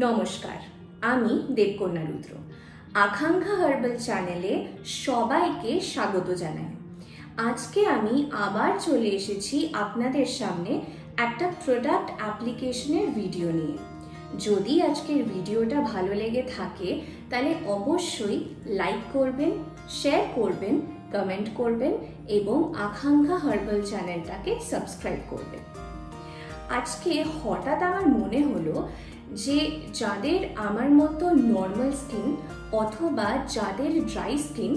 নমস্কার, আমি দেবকন্যা রুদ্র। আকাঙ্ক্ষা হার্বাল চ্যানেলে সবাইকে স্বাগত জানাই। আজকে আমি আবার চলে এসেছি আপনাদের সামনে একটা প্রোডাক্ট অ্যাপ্লিকেশনের ভিডিও নিয়ে। যদি আজকের ভিডিওটা ভালো লেগে থাকে তাহলে অবশ্যই লাইক করবেন, শেয়ার করবেন, কমেন্ট করবেন এবং আকাঙ্ক্ষা হার্বাল চ্যানেলটাকে সাবস্ক্রাইব করবেন। আজকে হঠাৎ আমার মনে হলো যে যাদের আমার মতো নর্মাল স্কিন অথবা যাদের ড্রাই স্কিন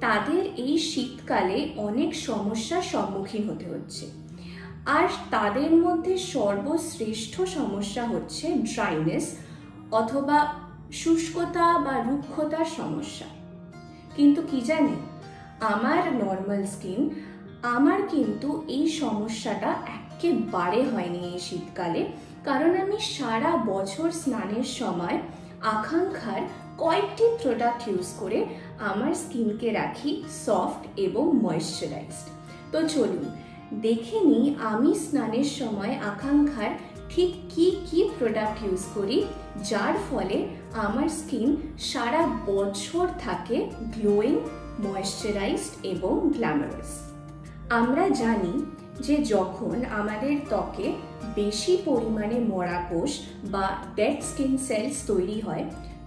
তাদের এই শীতকালে অনেক সমস্যার সম্মুখীন হতে হচ্ছে, আর তাদের মধ্যে সর্বশ্রেষ্ঠ সমস্যা হচ্ছে ড্রাইনেস অথবা শুষ্কতা বা রুক্ষতার সমস্যা। কিন্তু কি জানেন, আমার নর্মাল স্কিন, আমার কিন্তু এই সমস্যাটা একেবারে হয়নি এই শীতকালে, কারণ আমি সারা বছর স্নানের সময় আকাঙ্ক্ষার কয়েকটি প্রোডাক্ট ইউজ করে আমার স্কিনকে রাখি সফট এবং ময়েশ্চারাইজড। তো চলুন দেখে নিই আমি স্নানের সময় আকাঙ্ক্ষার ঠিক কি প্রোডাক্ট ইউজ করি, যার ফলে আমার স্কিন সারা বছর থাকে গ্লোয়িং, ময়েশ্চারাইজড এবং গ্ল্যামারাস। আমরা জানি যে যখন আমাদের ত্বকে বেশি পরিমাণে মরা কোষ বা ডেড স্কিন সেলস তৈরি হয়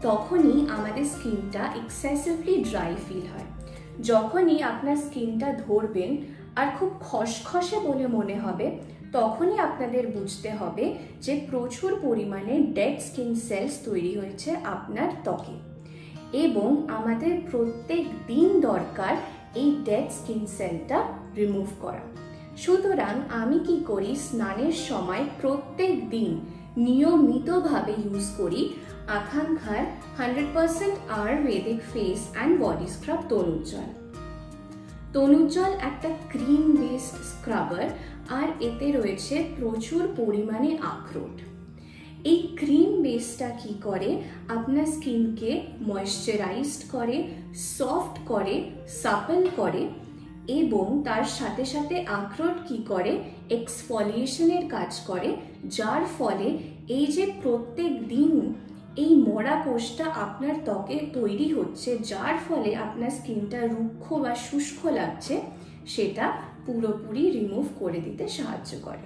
তখনই আমাদের স্কিনটা এক্সেসিভলি ড্রাই ফিল হয়। যখনই আপনার স্কিনটা ধরবেন আর খুব খসখসে বলে মনে হবে তখনই আপনাদের বুঝতে হবে যে প্রচুর পরিমাণে ডেড স্কিন সেলস তৈরি হয়েছে আপনার ত্বকে, এবং আমাদের প্রত্যেক দিন দরকার এই ডেড স্কিন সেলটা রিমুভ করা। সুতরাং আমি কি করি, স্নানের সময় প্রত্যেক দিন নিয়মিতভাবে ইউজ করি আকাঙ্ক্ষার 100% Ayurvedic face and body scrub Tanujjwal. Tanujjwal একটা ক্রিম বেসড স্ক্রাবার, আর এতে রয়েছে প্রচুর পরিমাণে আখরোট। এই ক্রিম বেসটা কি করে, আপনার স্কিনকে ময়েশ্চারাইজড করে, সফট করে, সাপল করে, এবং তার সাথে সাথে আখরোট কি করে, এক্সফলিয়েশনের কাজ করে, যার ফলে এই যে প্রত্যেক দিন এই মরা কোষটা আপনার ত্বকে তৈরি হচ্ছে, যার ফলে আপনার স্কিনটা রুক্ষ বা শুষ্ক লাগছে, সেটা পুরোপুরি রিমুভ করে দিতে সাহায্য করে।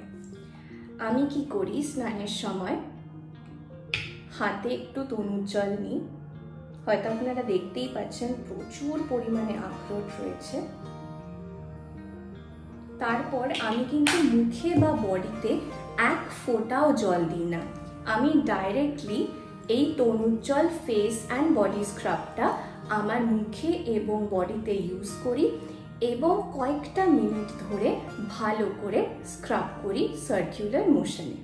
আমি কি করি, স্নানের সময় হাতে একটু তনুজ্জ্বল নিই, হয়তো আপনারা দেখতেই পাচ্ছেন প্রচুর পরিমাণে আখরোট রয়েছে। তারপর আমি কিন্তু মুখে বা বডিতে এক ফোঁটাও জল দিই না, আমি ডাইরেক্টলি এই তনুজ্জ্বল ফেস অ্যান্ড বডি স্ক্রাবটা আমার মুখে এবং বডিতে ইউজ করি এবং কয়েকটা মিনিট ধরে ভালো করে স্ক্রাব করি সার্কুলার মোশনে।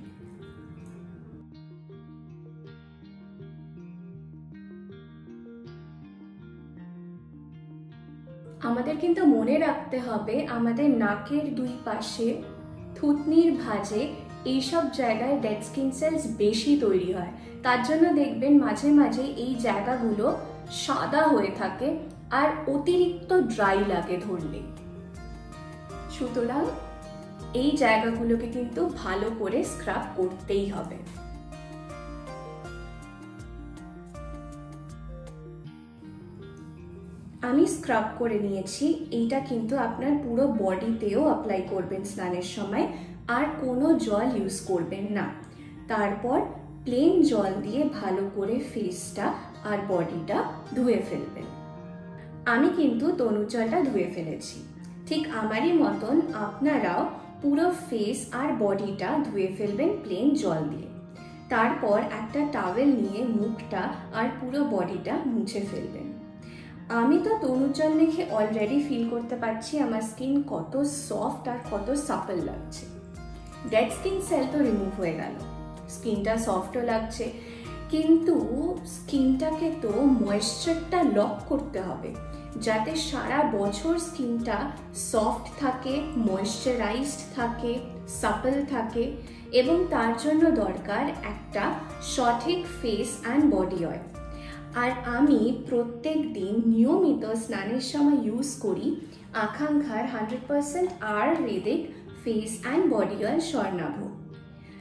আমাদের কিন্তু মনে রাখতে হবে আমাদের নাকের দুই পাশে, থুতনির ভাঁজে, এইসব জায়গায় ডেড স্কিন সেলস বেশি তৈরি হয়। তার জন্য দেখবেন মাঝে মাঝে এই জায়গাগুলো সাদা হয়ে থাকে আর অতিরিক্ত ড্রাই লাগে ধরলে। সুতরাং এই জায়গাগুলোকে কিন্তু ভালো করে স্ক্রাব করতেই হবে। আমি স্ক্রাব করে নিয়েছি, এইটা কিন্তু আপনার পুরো বডিতেও অ্যাপ্লাই করবেন স্নানের সময়, আর কোনো জল ইউজ করবেন না। তারপর প্লেন জল দিয়ে ভালো করে ফেসটা আর বডিটা ধুয়ে ফেলবেন। আমি কিন্তু তনুজ্জ্বলটা ধুয়ে ফেলেছি, ঠিক আমারই মতন আপনারাও পুরো ফেস আর বডিটা ধুয়ে ফেলবেন প্লেন জল দিয়ে। তারপর একটা টাওয়েল নিয়ে মুখটা আর পুরো বডিটা মুছে ফেলবেন। আমি তো তনুজ্জ্বল মেখে অলরেডি ফিল করতে পারছি আমার স্কিন কত সফট আর কত সাপল লাগছে। ডেড স্কিন সেল তো রিমুভ হয়ে গেল, স্কিনটা সফটও লাগছে, কিন্তু স্কিনটাকে তো ময়েশ্চারটা লক করতে হবে যাতে সারা বছর স্কিনটা সফট থাকে, ময়েশ্চারাইজড থাকে, সাপল থাকে, এবং তার জন্য দরকার একটা সঠিক ফেস অ্যান্ড বডি অয়েল। আর আমি প্রত্যেক দিন নিয়মিত স্নানের সময় ইউজ করি আকাঙ্ক্ষার 100% Ayurvedic face and body oil Swarnabh.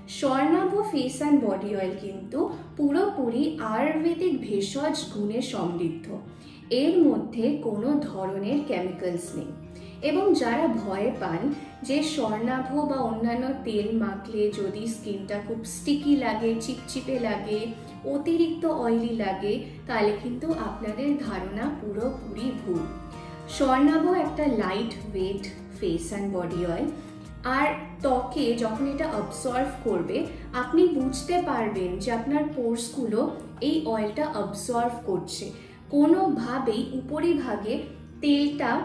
Swarnabh face and body oil কিন্তু পুরোপুরি আয়ুর্বেদিক ভেষজ গুণে সমৃদ্ধ। এর মধ্যে কোনো ধরনের কেমিক্যালস নেই। এবং যারা ভয় পান যে স্বর্ণাভ বা অন্যান্য তেল মাখলে যদি স্কিনটা খুব স্টিকি লাগে, চিপচিপে লাগে, অতিরিক্ত অয়েলি লাগে, তাহলে কিন্তু আপনাদের ধারণা পুরোপুরি ভুল। স্বর্ণাভ একটা light weight face and body oil, আর ত্বকে যখন এটা অবজর্ভ করবে আপনি বুঝতে পারবেন যে আপনার পোর্সগুলো এই অয়েলটা অবজর্ভ করছে। কোনোভাবেই উপরিভাগে তেলটা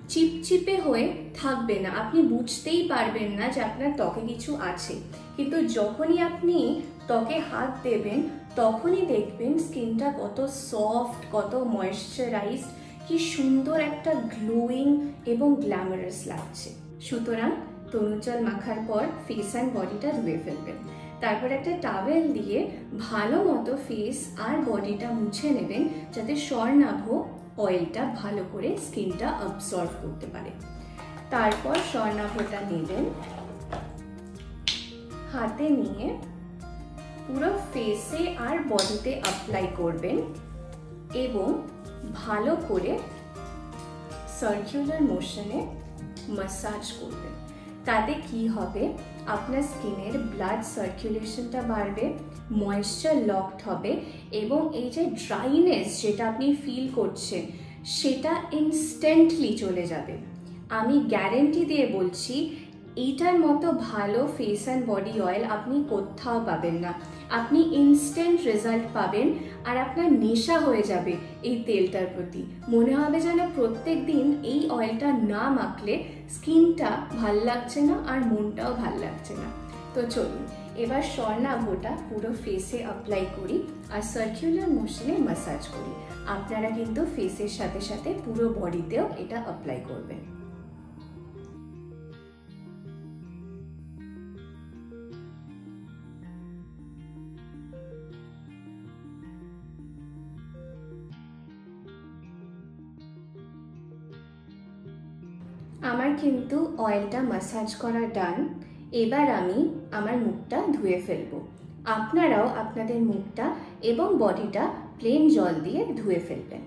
চিপচিপে হয়ে থাকবে না, আপনি বুঝতেই পারবেন না যে আপনার ত্বকে কিছু আছে। কিন্তু যখনই আপনি ত্বকে হাত দেবেন তখনই দেখবেন স্কিনটা কত সফট, কত ময়েশ্চারাইজড, কি সুন্দর একটা গ্লোয়িং এবং গ্ল্যামারাস লাগছে। সুতরাং তনুজল মাখার পর ফেস অ্যান্ড বডিটা ধুয়ে ফেলবেন। তারপর একটা টাওয়েল দিয়ে ভালো মতো ফেস আর বডিটা মুছে নেবেন যাতে স্বর্ণাভ অয়েলটা ভালো করে স্কিনটা অবজর্ভ করতে পারে। তারপর স্বর্ণাভটা নেবেন, হাতে নিয়ে পুরো ফেসে আর বডিতে অ্যাপ্লাই করবেন এবং ভালো করে সার্কুলার মোশনে ম্যাসাজ করবেন। তাতে কি হবে, আপনার স্কিনের ব্লাড সার্কুলেশনটা বাড়বে, ময়েশ্চার লকড হবে এবং এই যে ড্রাইনেস যেটা আপনি ফিল করছেন সেটা ইনস্ট্যান্টলি চলে যাবে। আমি গ্যারেন্টি দিয়ে বলছি এইটার মতো ভালো ফেস অ্যান্ড বডি অয়েল আপনি কোথাও পাবেন না। আপনি ইনস্ট্যান্ট রেজাল্ট পাবেন আর আপনার নেশা হয়ে যাবে এই তেলটার প্রতি। মনে হবে যেন প্রত্যেক দিন এই অয়েলটা না মাখলে স্কিনটা ভাল লাগছে না আর মনটাও ভাল লাগছে না। তো চলুন এবার স্বর্ণাভটা পুরো ফেসে অ্যাপ্লাই করি আর সার্কুলার মোশনে ম্যাসাজ করি। আপনারা কিন্তু ফেসের সাথে সাথে পুরো বডিতেও এটা অ্যাপ্লাই করবেন। আমার কিন্তু অয়েলটা ম্যাসাজ করা ডান। এবার আমি আমার মুখটা ধুয়ে ফেলবো। আপনারাও আপনাদের মুখটা এবং বডিটা প্লেন জল দিয়ে ধুয়ে ফেলবেন।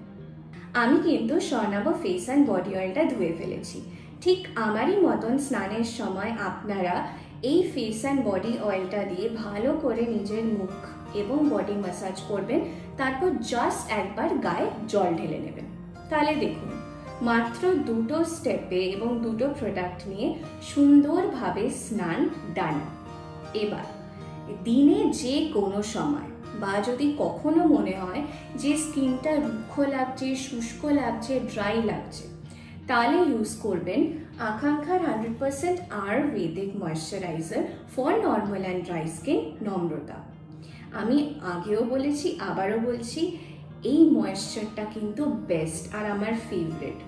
আমি কিন্তু স্বর্ণাভ ফেস অ্যান্ড বডি অয়েলটা ধুয়ে ফেলেছি। ঠিক আমারই মতন স্নানের সময় আপনারা এই ফেস অ্যান্ড বডি অয়েলটা দিয়ে ভালো করে নিজের মুখ এবং বডি ম্যাসাজ করবেন। তারপর জাস্ট একবার গায়ে জল ঢেলে নেবেন। তাহলে দেখুন মাত্র দুটো স্টেপে এবং দুটো প্রোডাক্ট নিয়ে সুন্দরভাবে স্নান ডান। এবার দিনে যে কোনো সময় বা যদি কখনো মনে হয় যে স্কিনটা রুক্ষ লাগছে, শুষ্ক লাগছে, ড্রাই লাগছে, তাহলে ইউজ করবেন আকাঙ্ক্ষার 100% Ayurvedic moisturiser for normal and dry skin নম্রতা। আমি আগেও বলেছি, আবারও বলছি, এই ময়েশ্চারটা কিন্তু বেস্ট আর আমার ফেভারিট।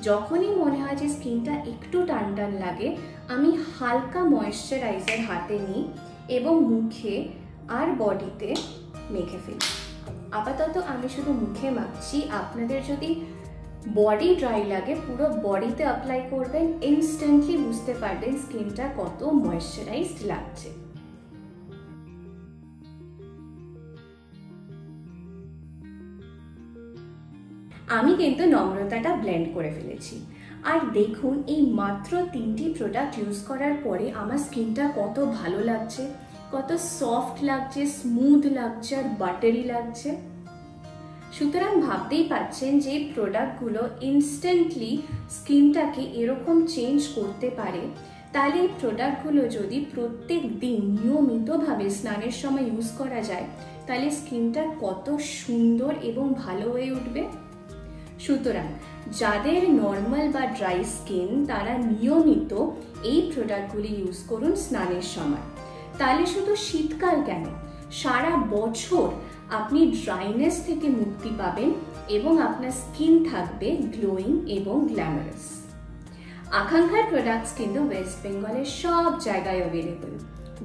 যখনই মনে হয় যে স্কিনটা একটু টান টান লাগে, আমি হালকা ময়েশ্চারাইজার হাতে নিই এবং মুখে আর বডিতে মেখে ফেলি। আপাতত আমি শুধু মুখে মাখছি। আপনাদের যদি বডি ড্রাই লাগে পুরো বডিতে অ্যাপ্লাই করবেন, ইনস্ট্যান্টলি বুঝতে পারবেন স্কিনটা কত ময়েশ্চারাইজড লাগছে। আমি কিন্তু নম্রতাটা ব্লেন্ড করে ফেলেছি। আর দেখুন এই মাত্র 3টি প্রোডাক্ট ইউজ করার পরে আমার স্কিনটা কত ভালো লাগছে, কত সফট লাগছে, স্মুথ লাগছে আর বাটারি লাগছে। সুতরাং ভাবতেই পাচ্ছেন যে প্রোডাক্টগুলো ইনস্ট্যান্টলি স্কিনটাকে এরকম চেঞ্জ করতে পারে। তাহলে এই প্রোডাক্টগুলো যদি প্রত্যেক দিন নিয়মিতভাবে স্নানের সময় ইউজ করা যায় তাহলে স্কিনটা কত সুন্দর এবং ভালো হয়ে উঠবে। সুতরাং যাদের নর্মাল বা ড্রাই স্কিন তারা নিয়মিত এই প্রোডাক্টগুলি ইউজ করুন স্নানের সময়। তাহলে শুধু শীতকাল কেন, সারা বছর আপনি ড্রাইনেস থেকে মুক্তি পাবেন এবং আপনার স্কিন থাকবে গ্লোয়িং এবং গ্ল্যামারাস। আকাঙ্ক্ষার প্রোডাক্টস কিন্তু ওয়েস্ট বেঙ্গলের সব জায়গায় অ্যাভেলেবল।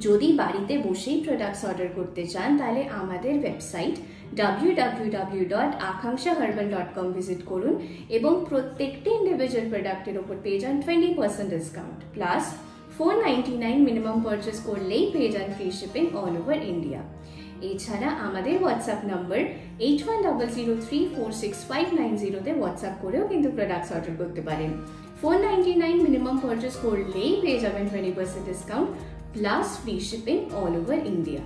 যদি বাড়িতে বসেই প্রোডাক্টস অর্ডার করতে চান তাহলে আমাদের ওয়েবসাইট www.akankshaherbal.com ভিজিট করুন এবং প্রত্যেকটি ইন্ডিভিজুয়াল প্রোডাক্টের ওপর পেয়ে যান 20% ডিসকাউন্ট প্লাস 499 মিনিমাম পারচেস করলেই পেয়ে যান free shipping all over India. এছাড়া আমাদের হোয়াটসঅ্যাপ নম্বর 8100346590 হোয়াটসঅ্যাপ করেও কিন্তু প্রোডাক্টস অর্ডার করতে পারেন। 499 মিনিমাম পারচেস করলেই পেয়ে যাবেন 20% discount plus free shipping all over India.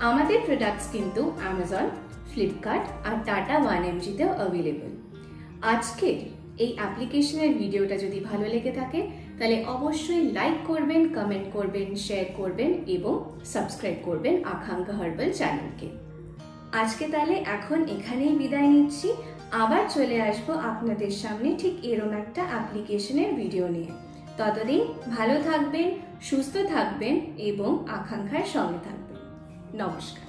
আমাদের প্রোডাক্টস কিন্তু অ্যামাজন, ফ্লিপকার্ট আর টাটা 1mgতেও অ্যাভেলেবল। আজকের এই অ্যাপ্লিকেশনের ভিডিওটা যদি ভালো লেগে থাকে তাহলে অবশ্যই লাইক করবেন, কমেন্ট করবেন, শেয়ার করবেন এবং সাবস্ক্রাইব করবেন আকাঙ্ক্ষা হার্বাল চ্যানেলকে। আজকে তাহলে এখন এখানেই বিদায় নিচ্ছি। আবার চলে আসবো আপনাদের সামনে ঠিক এরকম একটা অ্যাপ্লিকেশনের ভিডিও নিয়ে। ততদিন ভালো থাকবেন, সুস্থ থাকবেন এবং আকাঙ্ক্ষার সঙ্গে থাকবেন। নমস্কার।